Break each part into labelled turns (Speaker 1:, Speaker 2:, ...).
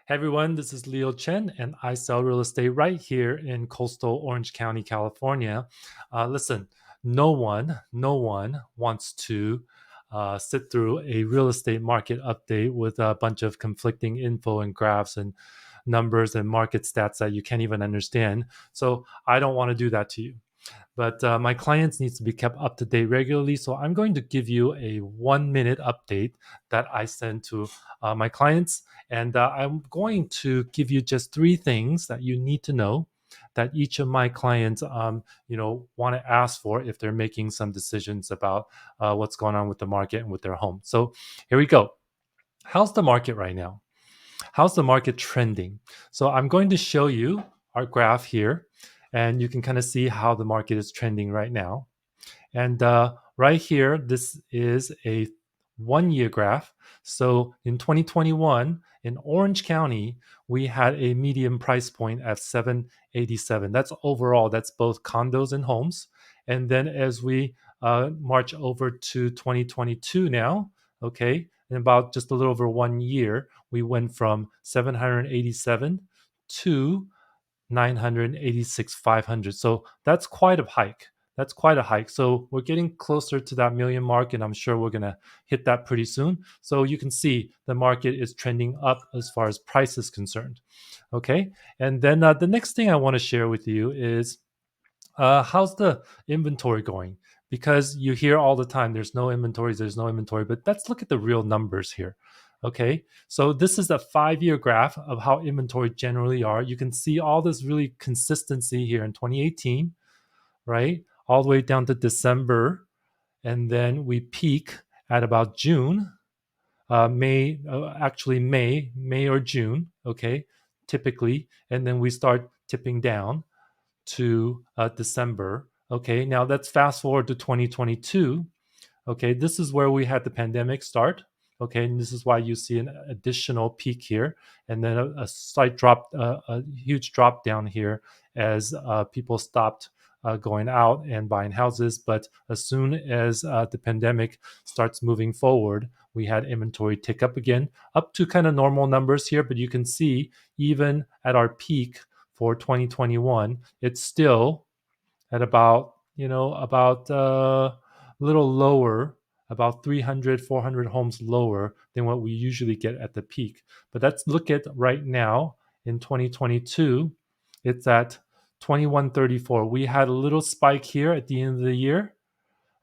Speaker 1: Hey everyone, this is Chen, and I sell real estate right here in coastal Orange County, California. Listen, no one wants to sit through a real estate market update with a bunch of conflicting info and graphs and numbers and market stats that you can't even understand. So I don't want to do that to you. But my clients needs to be kept up to date regularly. So I'm going to give you a 1 minute update that I send to my clients, and I'm going to give you just three things that you need to know that each of my clients, want to ask for if they're making some decisions about what's going on with the market and with their home. So here we go. How's the market right now? How's the market trending? So I'm going to show you our graph here, and you can kind of see how the market is trending right now. And right here, this is a 1 year graph. So in 2021, in Orange County, we had a median price point at 787. That's overall, that's both condos and homes. And then as we march over to 2022 now, okay, in about just a little over 1 year, we went from 787 to 986 500. So that's quite a hike. That's quite a hike. So we're getting closer to that million mark, and I'm sure we're going to hit that pretty soon. So you can see the market is trending up as far as price is concerned. Okay. And then the next thing I want to share with you is how's the inventory going? Because you hear all the time, there's no inventories, there's no inventory, but let's look at the real numbers here. Okay, so this is a 5 year graph of how inventory generally are. You can see all this really consistency here in 2018, right? All the way down to December. And then we peak at about June, May or June, okay, typically. And then we start tipping down to December. Okay, now let's fast forward to 2022. Okay, this is where we had the pandemic start. Okay, and this is why you see an additional peak here, and then a slight drop, a huge drop down here as people stopped going out and buying houses. But as soon as the pandemic starts moving forward, we had inventory tick up again, up to kind of normal numbers here. But you can see even at our peak for 2021, it's still at about a little lower, about 300 400 homes lower than what we usually get at the peak. But let's look at right now in 2022. It's at 2134. We had a little spike here at the end of the year,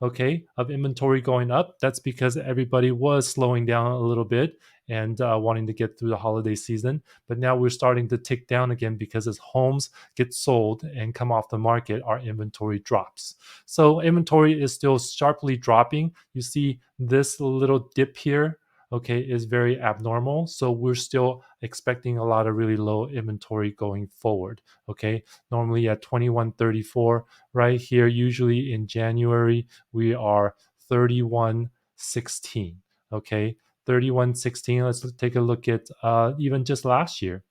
Speaker 1: okay, of inventory going up. That's because everybody was slowing down a little bit and wanting to get through the holiday season. But now we're starting to tick down again because as homes get sold and come off the market, our inventory drops. So inventory is still sharply dropping. You see this little dip here, okay, is very abnormal. So we're still expecting a lot of really low inventory going forward, okay? Normally at 2134 right here, usually in January, we are 3116, okay? 3116, let's take a look at even just last year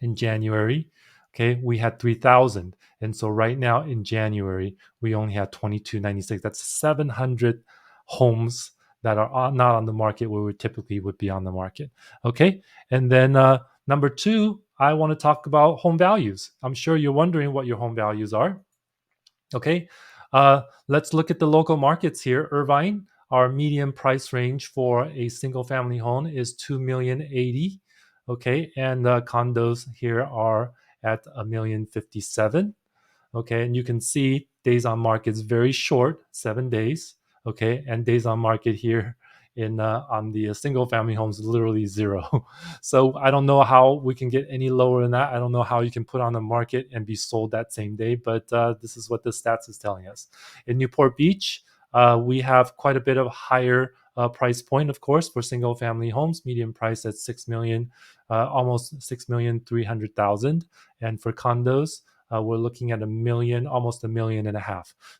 Speaker 1: in January, okay, we had 3,000. And so right now in January, we only have 2296. That's 700 homes that are not on the market where we typically would be on the market. Okay. And then number two, I want to talk about home values. I'm sure you're wondering what your home values are. Okay. Let's look at the local markets here. Irvine, our median price range for a single family home is 2,080,000. Okay. And condos here are at 1,057,000. Okay. And you can see days on market is very short, 7 days. Okay. And days on market here in on the single family homes literally zero. So I don't know how we can get any lower than that. I don't know how you can put on the market and be sold that same day, but this is what the stats is telling us. In Newport Beach, we have quite a bit of higher price point, of course, for single family homes. Median price at 6 million, almost 6,300,000, and for condos, we're looking at a million, almost 1.5 million.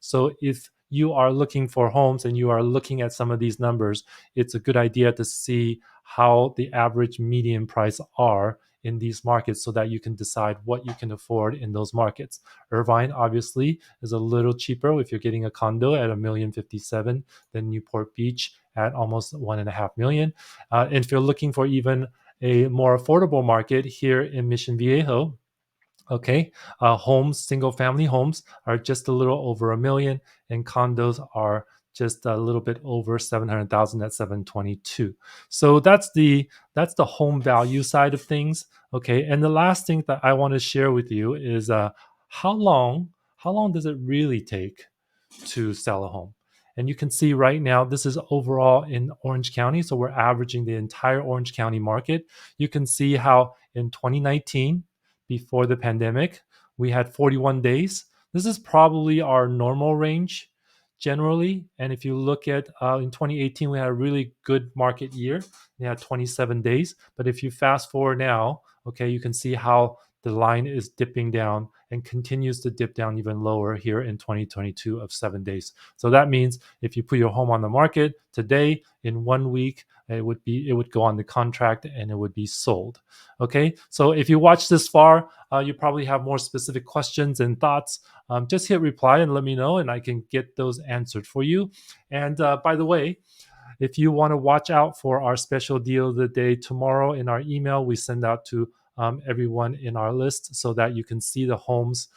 Speaker 1: So if you are looking for homes and you are looking at some of these numbers, it's a good idea to see how the average median price are in these markets so that you can decide what you can afford in those markets. Irvine obviously is a little cheaper if you're getting a condo at 1,057,000 than Newport Beach at almost 1.5 million. And if you're looking for even a more affordable market here in Mission Viejo. Okay, homes, single family homes are just a little over a million, and condos are just a little bit over 700,000 at 722. So that's the home value side of things. Okay, and the last thing that I want to share with you is how long how long does it really take to sell a home? And you can see right now, this is overall in Orange County. So we're averaging the entire Orange County market. You can see how in 2019, before the pandemic, we had 41 days. This is probably our normal range generally. And if you look at in 2018, we had a really good market year. We had 27 days. But if you fast forward now, okay, you can see how the line is dipping down and continues to dip down even lower here in 2022 of 7 days. So that means if you put your home on the market today, in 1 week, it would go on the contract and it would be sold. Okay, so if you watch this far, you probably have more specific questions and thoughts. Just hit reply and let me know, and I can get those answered for you. And by the way, if you want to watch out for our special deal of the day tomorrow in our email, we send out to everyone in our list so that you can see the homes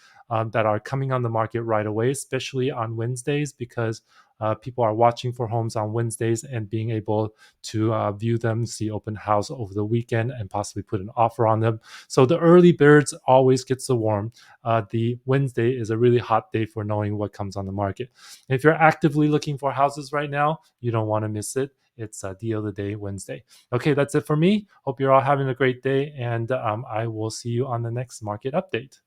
Speaker 1: that are coming on the market right away, especially on Wednesdays, because people are watching for homes on Wednesdays and being able to view them, see open house over the weekend, and possibly put an offer on them. So the early birds always gets the worm. The Wednesday is a really hot day for knowing what comes on the market. If you're actively looking for houses right now, you don't want to miss it. It's a deal of the day Wednesday. Okay, that's it for me. Hope you're all having a great day, and I will see you on the next market update.